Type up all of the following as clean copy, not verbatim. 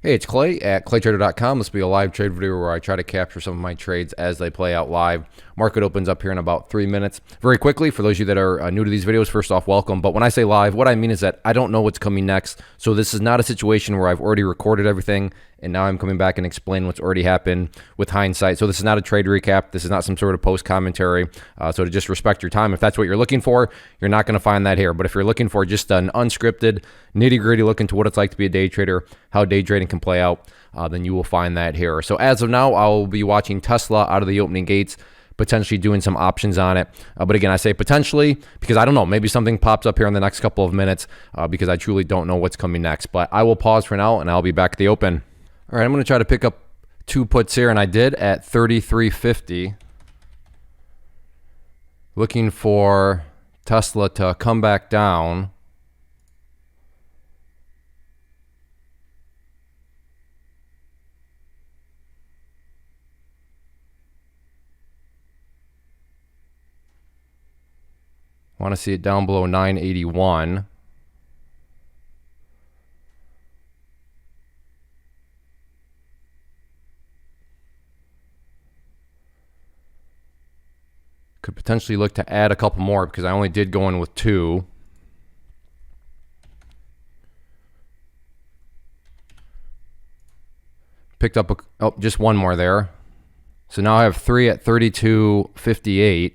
Hey, it's Clay at claytrader.com. This will be a live trade video where I try to capture some of my trades as they play out live. Market opens up here in about 3 minutes. Very quickly, for those of you that are new to these videos, first off, welcome. But when I say live, what I mean is that I don't know what's coming next. So this is not a situation where I've already recorded everything and now I'm coming back and explaining what's already happened with hindsight. So this is not a trade recap. This is not some sort of post commentary. So to just respect your time, if that's what you're looking for, you're not going to find that here. But if you're looking for just an unscripted, nitty gritty look into what it's like to be a day trader, how day trading can play out, then you will find that here. So as of now, I will be watching Tesla out of the opening gates, potentially doing some options on it. But again, I say potentially because I don't know. Maybe something pops up here in the next couple of minutes because I truly don't know what's coming next. But I will pause for now and I'll be back at the open. All right, I'm going to try to pick up two puts here, and I did at 33.50. Looking for Tesla to come back down. Want to see it down below 981. Could potentially look to add a couple more because I only did go in with two. Picked up just one more there. So now I have three at 32.58.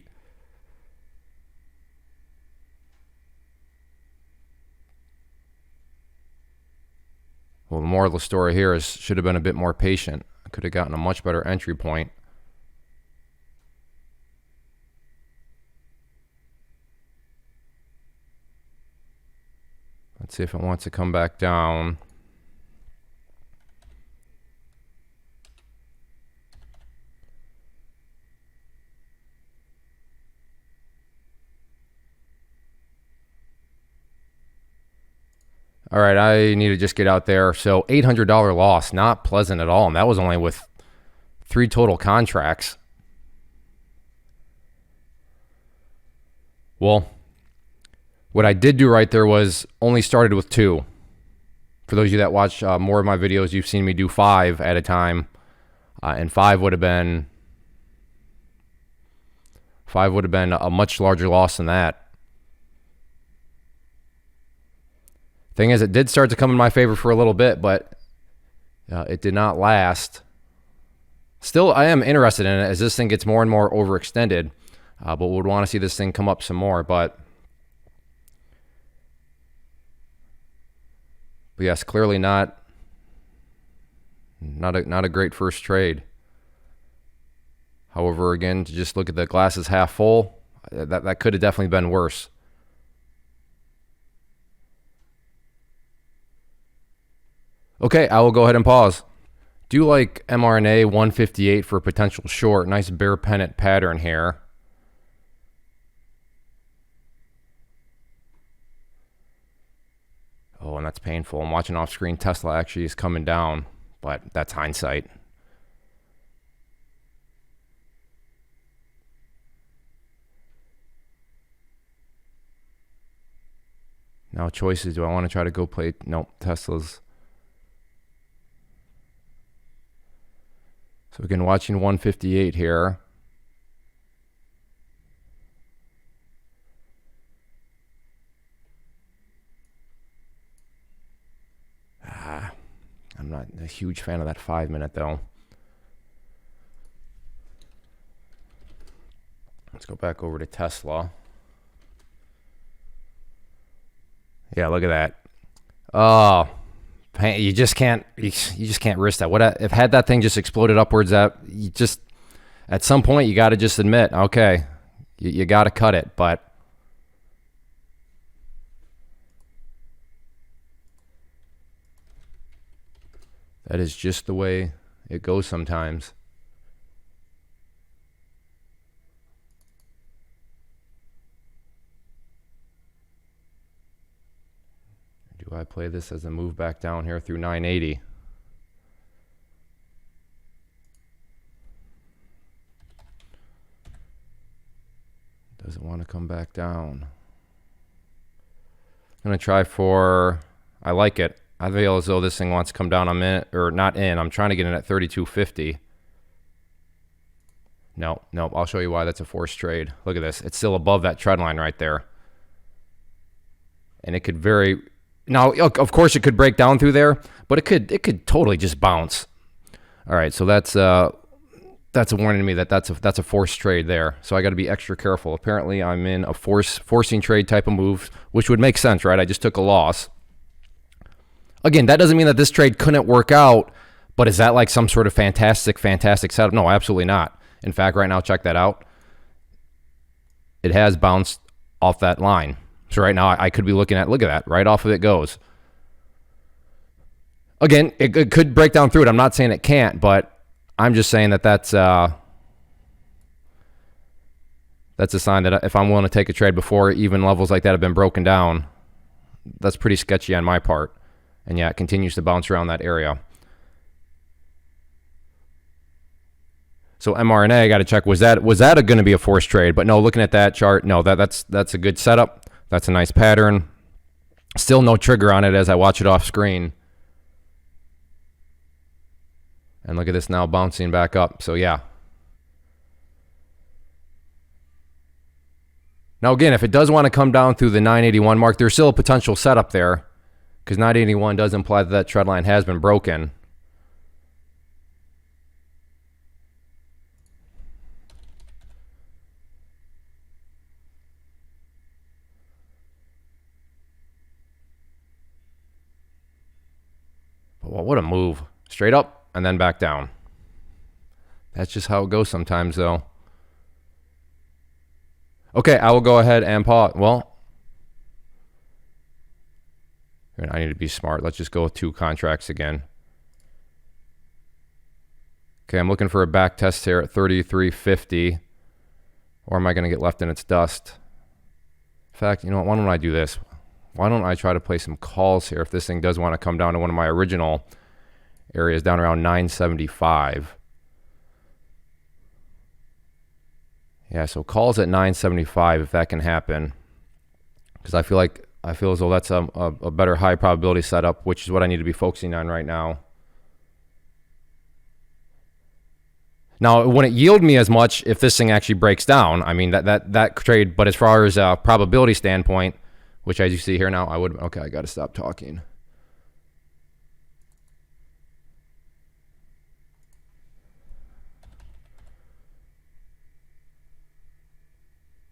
Well, the moral of the story here is should have been a bit more patient. I could have gotten a much better entry point. Let's see if it wants to come back down. All right, I need to just get out there. So $800 loss, not pleasant at all. And that was only with 3 total contracts. Well, what I did do right there was only started with 2. For those of you that watch more of my videos, you've seen me do 5 at a time. And 5 would have been a much larger loss than that. Thing is, it did start to come in my favor for a little bit, but it did not last. Still, I am interested in it as this thing gets more and more overextended, but would want to see this thing come up some more. But yes, clearly not a great first trade. However, again, to just look at the glasses half full, that could have definitely been worse. Okay, I will go ahead and pause. Do like mRNA 158 for a potential short. Nice bear pennant pattern here. Oh, and that's painful. I'm watching off screen. Tesla actually is coming down, but that's hindsight. Now choices. Do I want to try to go play? Nope, Tesla's. So again, watching 158 here. I'm not a huge fan of that 5-minute though. Let's go back over to Tesla. Yeah, look at that. Oh, you just can't risk that. What if had that thing just exploded upwards? That you just at some point you got to just admit, okay, you got to cut it. But that is just the way it goes sometimes. Do I play this as a move back down here through 980? Doesn't want to come back down. I'm going to try for, I like it, I feel as though this thing wants to come down. I'm in, or not in. I'm trying to get in at 32.50. No, I'll show you why that's a forced trade. Look at this. It's still above that trend line right there. And it could now, of course, it could break down through there, but it could totally just bounce. All right, so that's a warning to me that that's a forced trade there. So I got to be extra careful. Apparently, I'm in a forcing trade type of move, which would make sense, right? I just took a loss. Again, that doesn't mean that this trade couldn't work out, but is that like some sort of fantastic setup? No, absolutely not. In fact, right now, check that out. It has bounced off that line. So right now, I could be looking at, look at that, right off of it goes. Again, it could break down through it. I'm not saying it can't, but I'm just saying that that's a sign that if I'm willing to take a trade before even levels like that have been broken down, that's pretty sketchy on my part. And yeah, it continues to bounce around that area. So mRNA, I got to check, was that going to be a forced trade? But no, looking at that chart, no, that's a good setup. That's a nice pattern. Still no trigger on it as I watch it off screen. And look at this now bouncing back up. So yeah. Now again, if it does want to come down through the 981 mark, there's still a potential setup there, because 981 does imply that trend line has been broken. Well, what a move. Straight up and then back down. That's just how it goes sometimes, though. Okay, I will go ahead and pause. Well, I need to be smart. Let's just go with 2 contracts again. Okay, I'm looking for a back test here at 33.50. Or am I going to get left in its dust? In fact, you know what? Why don't I do this? Why don't I try to play some calls here if this thing does want to come down to one of my original areas down around 975. Yeah, so calls at 975 if that can happen, because I feel as though that's a better high probability setup, which is what I need to be focusing on right now. Now, it wouldn't yield me as much if this thing actually breaks down. I mean, that trade, but as far as a probability standpoint, which as you see here now, okay, I got to stop talking.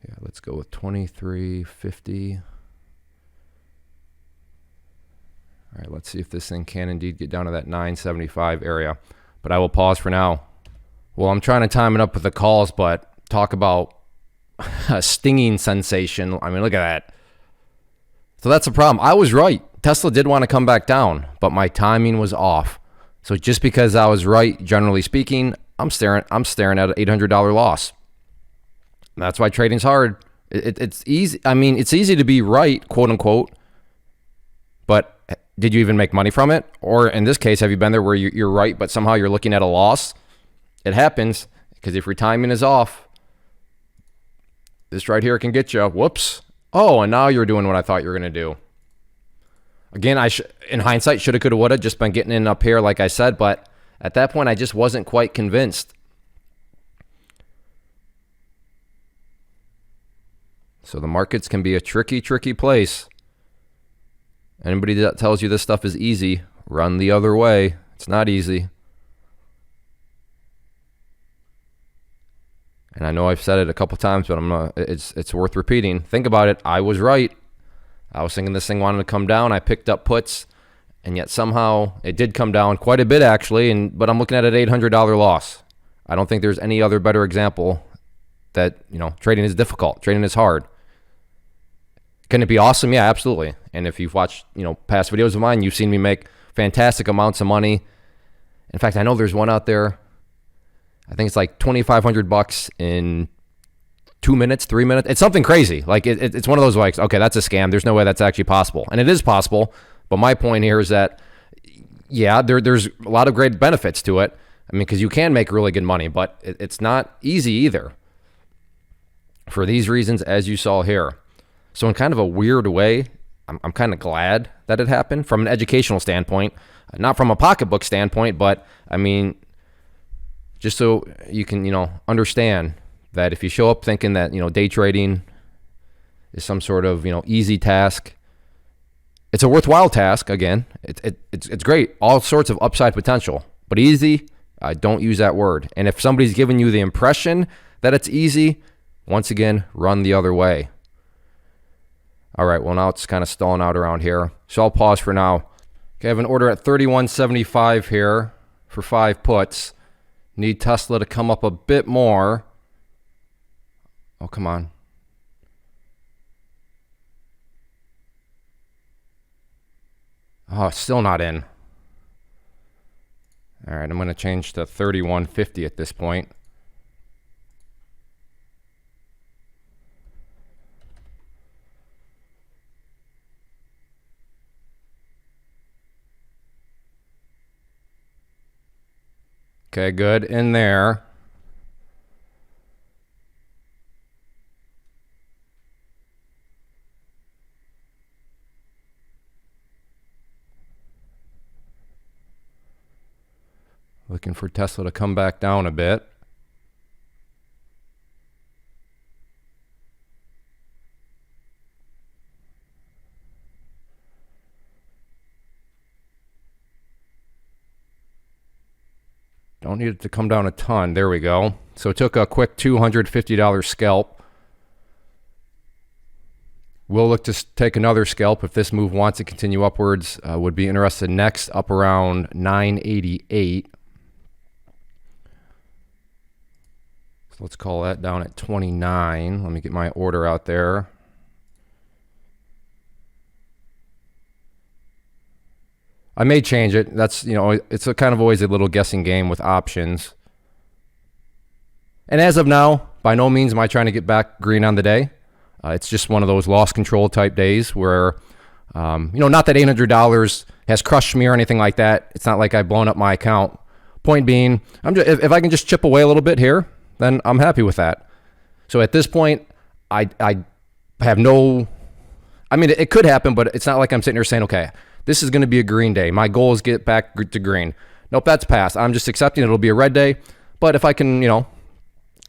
Yeah, let's go with 23.50. All right, let's see if this thing can indeed get down to that 975 area. But I will pause for now. Well, I'm trying to time it up with the calls, but talk about a stinging sensation. I mean, look at that. So that's the problem. I was right. Tesla did want to come back down, but my timing was off. So just because I was right, generally speaking, I'm staring at an $800 loss. That's why trading's hard. It's easy. I mean, it's easy to be right, quote unquote, but did you even make money from it? Or in this case, have you been there where you're right, but somehow you're looking at a loss? It happens, because if your timing is off, this right here can get you. Whoops. Oh, and now you're doing what I thought you were going to do. Again, in hindsight, shoulda, coulda, woulda, just been getting in up here, like I said, but at that point, I just wasn't quite convinced. So the markets can be a tricky, tricky place. Anybody that tells you this stuff is easy, run the other way. It's not easy. And I know I've said it a couple times, but it's worth repeating. Think about it. I was right. I was thinking this thing wanted to come down. I picked up puts, and yet somehow it did come down quite a bit, actually. But I'm looking at an $800 loss. I don't think there's any other better example that, trading is difficult. Trading is hard. Can it be awesome? Yeah, absolutely. And if you've watched, past videos of mine, you've seen me make fantastic amounts of money. In fact, I know there's one out there. I think it's like $2,500 in 2 minutes, 3 minutes. It's something crazy. Like it's one of those like, okay, that's a scam. There's no way that's actually possible. And it is possible. But my point here is that, yeah, there's a lot of great benefits to it. I mean, because you can make really good money, but it's not easy either. For these reasons, as you saw here. So in kind of a weird way, I'm kind of glad that it happened from an educational standpoint, not from a pocketbook standpoint, but I mean, just so you can, understand that if you show up thinking that, day trading is some sort of, easy task, it's a worthwhile task. Again, it's great. All sorts of upside potential, but easy, I don't use that word. And if somebody's giving you the impression that it's easy, once again, run the other way. All right, well, now it's kind of stalling out around here, so I'll pause for now. Okay, I have an order at 31.75 here for 5 puts. Need Tesla to come up a bit more. Oh, come on. Oh, it's still not in. All right, I'm going to change to 31.50 at this point. Okay, good. In there. Looking for Tesla to come back down a bit. Don't need it to come down a ton. There we go. So it took a quick $250 scalp. We'll look to take another scalp if this move wants to continue upwards. Would be interested next up around 988. So let's call that down at 29. Let me get my order out there. I may change it. That's, it's a kind of always a little guessing game with options. And as of now, by no means am I trying to get back green on the day. It's just one of those lost control type days where, not that $800 has crushed me or anything like that. It's not like I've blown up my account. Point being, if I can just chip away a little bit here, then I'm happy with that. So at this point, I have no, it could happen, but it's not like I'm sitting here saying, okay, this is going to be a green day. My goal is get back to green. Nope, that's past. I'm just accepting it'll be a red day. But if I can,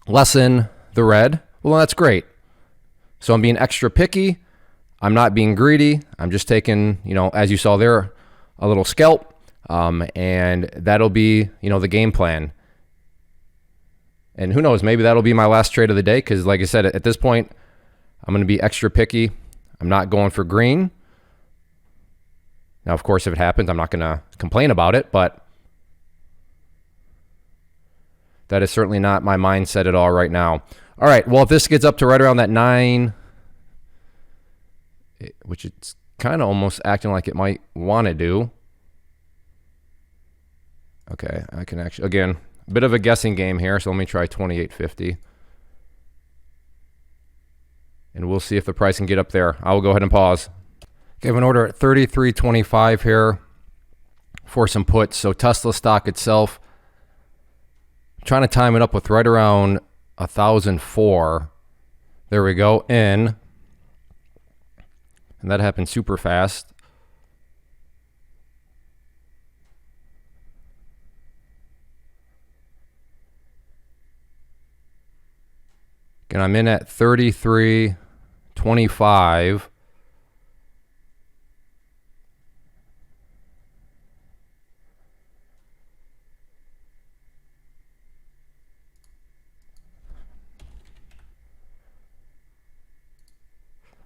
lessen the red, well, that's great. So I'm being extra picky. I'm not being greedy. I'm just taking, as you saw there, a little scalp. And that'll be, the game plan. And who knows, maybe that'll be my last trade of the day. Because like I said, at this point, I'm going to be extra picky. I'm not going for green. Now, of course, if it happens, I'm not going to complain about it, but that is certainly not my mindset at all right now. All right, well, if this gets up to right around that 9, which it's kind of almost acting like it might want to do. Okay, I can actually, again, a bit of a guessing game here, so let me try 28.50. And we'll see if the price can get up there. I will go ahead and pause. Okay, I have an order at 33.25 here for some puts. So Tesla stock itself, I'm trying to time it up with right around 1,004. There we go, in. And that happened super fast. And I'm in at 33.25.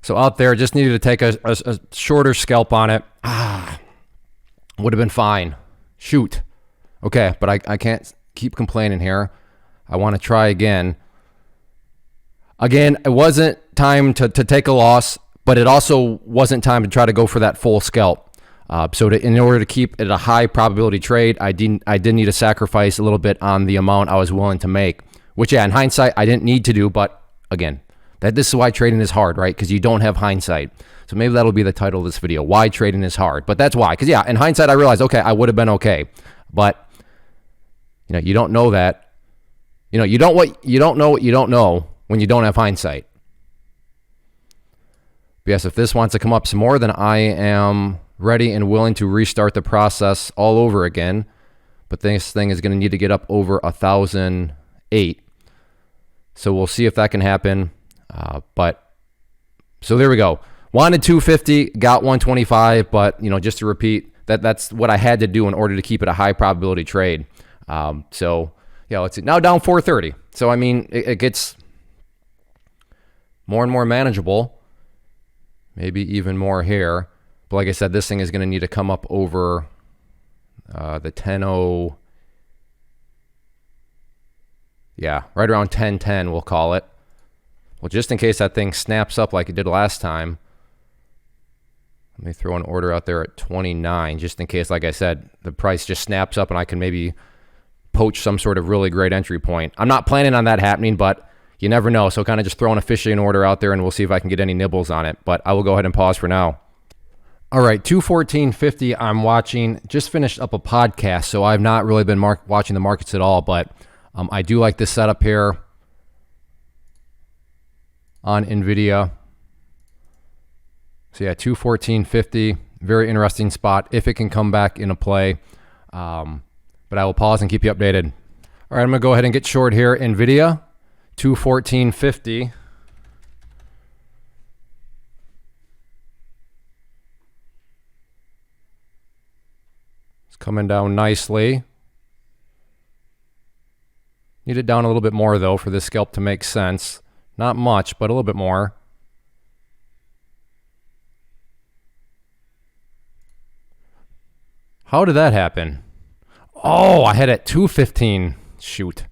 So out there, just needed to take a shorter scalp on it. Would have been fine. Shoot. Okay, but I can't keep complaining here. I want to try again. Again, it wasn't time to take a loss, but it also wasn't time to try to go for that full scalp. In order to keep it a high probability trade, I did need to sacrifice a little bit on the amount I was willing to make, which, yeah, in hindsight, I didn't need to do, but again, this is why trading is hard, right? Because you don't have hindsight. So maybe that'll be the title of this video, why trading is hard. But that's why. Because, yeah, in hindsight, I realized, okay, I would have been okay. But, you don't know that. You don't know what you don't know when you don't have hindsight. But yes, if this wants to come up some more, then I am ready and willing to restart the process all over again. But this thing is going to need to get up over 1,008. So we'll see if that can happen. So there we go. Wanted 250, got 125, but just to repeat, that's what I had to do in order to keep it a high probability trade. So yeah, let's see. Now down 430. So I mean, it gets more and more manageable. Maybe even more here. But like I said, this thing is going to need to come up over the 10.0. Yeah, right around 10.10, we'll call it. Well, just in case that thing snaps up like it did last time, let me throw an order out there at 29, just in case, like I said, the price just snaps up and I can maybe poach some sort of really great entry point. I'm not planning on that happening, but you never know. So kind of just throwing a fishing order out there and we'll see if I can get any nibbles on it. But I will go ahead and pause for now. All right, 214.50 I'm watching. Just finished up a podcast, so I've not really been watching the markets at all, but I do like this setup here on NVIDIA. So yeah, 214.50, very interesting spot if it can come back into play. But I will pause and keep you updated. All right, I'm gonna go ahead and get short here. NVIDIA, 214.50. It's coming down nicely. Need it down a little bit more though for this scalp to make sense. Not much, but a little bit more. How did that happen? Oh, I had it at 215. Shoot.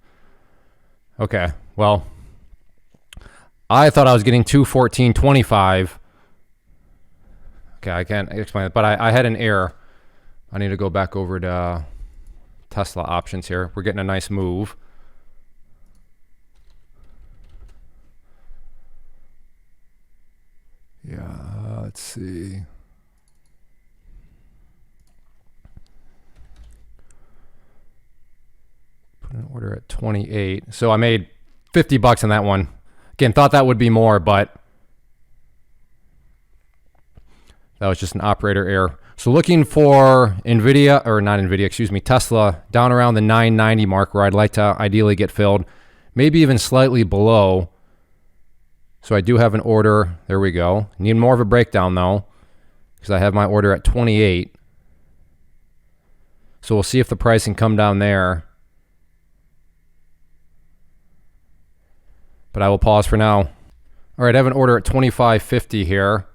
Okay, well, I thought I was getting 214.25. Okay, I can't explain it, but I had an error. I need to go back over to Tesla options here. We're getting a nice move. Yeah, let's see. Put an order at 28. So I made 50 bucks on that one. Again, thought that would be more, but that was just an operator error. So looking for NVIDIA, or not NVIDIA, excuse me, Tesla, down around the 990 mark where I'd like to ideally get filled. Maybe even slightly below. So I do have an order. There we go. Need more of a breakdown though, because I have my order at 28. So we'll see if the price can come down there. But I will pause for now. All right, I have an order at 25.50 here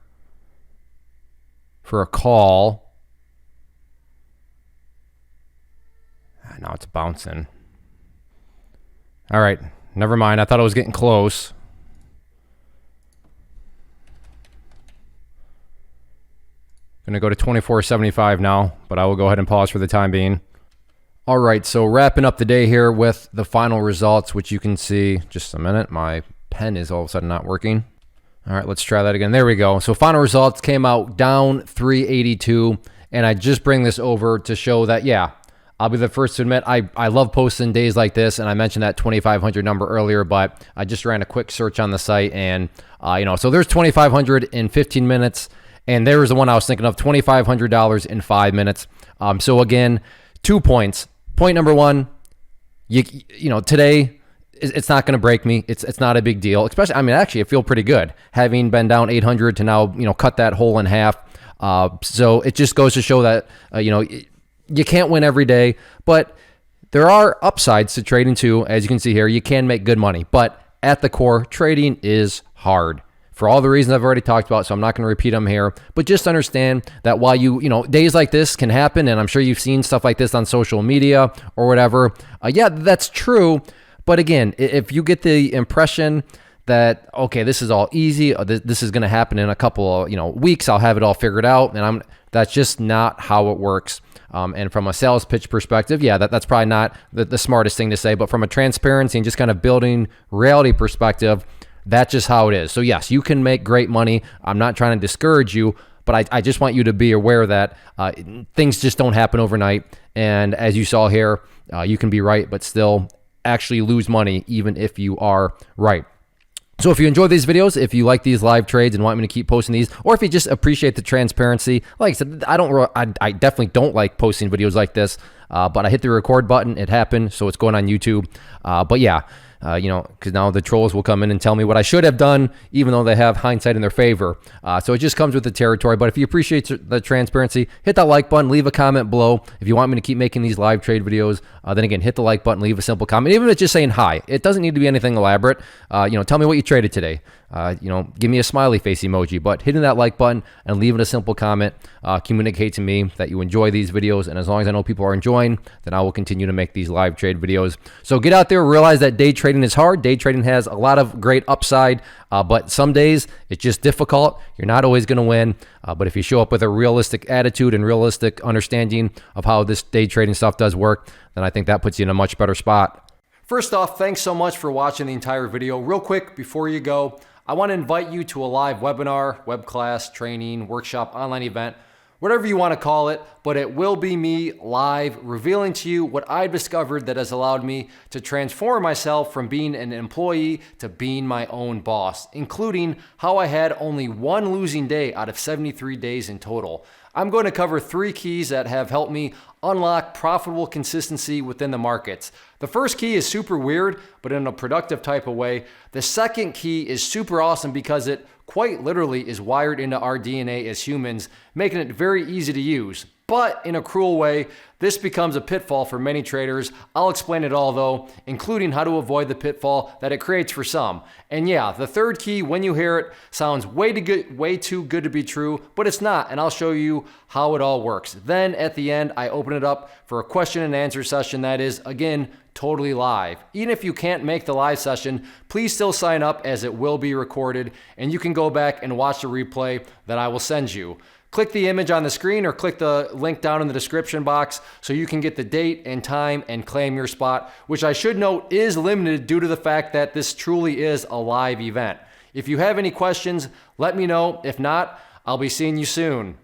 for a call. Now it's bouncing. All right, never mind. I thought I was getting close. Gonna go to 24.75 now, but I will go ahead and pause for the time being. All right, so wrapping up the day here with the final results, which you can see, just a minute, my pen is all of a sudden not working. All right, let's try that again. There we go. So final results came out down 382, and I just bring this over to show that, yeah, I'll be the first to admit I love posting days like this, and I mentioned that 2,500 number earlier, but I just ran a quick search on the site, and so there's 2,500 in 15 minutes, and there was the one I was thinking of, $2,500 in 5 minutes. So again, 2 points. Point number one, today it's not going to break me. It's not a big deal. Especially, actually, I feel pretty good having been down 800 to now, cut that hole in half. So it just goes to show that, you can't win every day, but there are upsides to trading too. As you can see here, you can make good money, but at the core, trading is hard. For all the reasons I've already talked about, so I'm not going to repeat them here, but just understand that while days like this can happen, and I'm sure you've seen stuff like this on social media or whatever, yeah, that's true. But again, if you get the impression that, okay, this is all easy, this is going to happen in a couple of weeks, I'll have it all figured out, and that's just not how it works. And from a sales pitch perspective, yeah, that's probably not the smartest thing to say, but from a transparency and just kind of building reality perspective, that's just how it is. So yes, you can make great money. I'm not trying to discourage you, but I just want you to be aware that things just don't happen overnight. And as you saw here, you can be right, but still actually lose money even if you are right. So if you enjoy these videos, if you like these live trades and want me to keep posting these, or if you just appreciate the transparency, like I said, I definitely don't like posting videos like this, but I hit the record button, it happened, so it's going on YouTube. But yeah, because now the trolls will come in and tell me what I should have done, even though they have hindsight in their favor. So it just comes with the territory. But if you appreciate the transparency, hit that like button, leave a comment below. If you want me to keep making these live trade videos, then again, hit the like button, leave a simple comment, even if it's just saying hi. It doesn't need to be anything elaborate. Tell me what you traded today. Give me a smiley face emoji, but hitting that like button and leaving a simple comment communicate to me that you enjoy these videos. And as long as I know people are enjoying, then I will continue to make these live trade videos. So get out there, realize that day trading is hard. Day trading has a lot of great upside, but some days it's just difficult. You're not always going to win. But if you show up with a realistic attitude and realistic understanding of how this day trading stuff does work, then I think that puts you in a much better spot. First off, thanks so much for watching the entire video. Real quick, before you go, I want to invite you to a live webinar, web class, training, workshop, online event, whatever you want to call it, but it will be me live revealing to you what I've discovered that has allowed me to transform myself from being an employee to being my own boss, including how I had only one losing day out of 73 days in total. I'm going to cover 3 keys that have helped me unlock profitable consistency within the markets. The first key is super weird, but in a productive type of way. The second key is super awesome because it quite literally is wired into our DNA as humans, making it very easy to use. But in a cruel way, this becomes a pitfall for many traders. I'll explain it all though, including how to avoid the pitfall that it creates for some. And yeah, the third key, when you hear it, sounds way too good to be true, but it's not, and I'll show you how it all works. Then at the end, I open it up for a question and answer session that is, again, totally live. Even if you can't make the live session, please still sign up as it will be recorded, and you can go back and watch the replay that I will send you. Click the image on the screen or click the link down in the description box so you can get the date and time and claim your spot, which I should note is limited due to the fact that this truly is a live event. If you have any questions, let me know. If not, I'll be seeing you soon.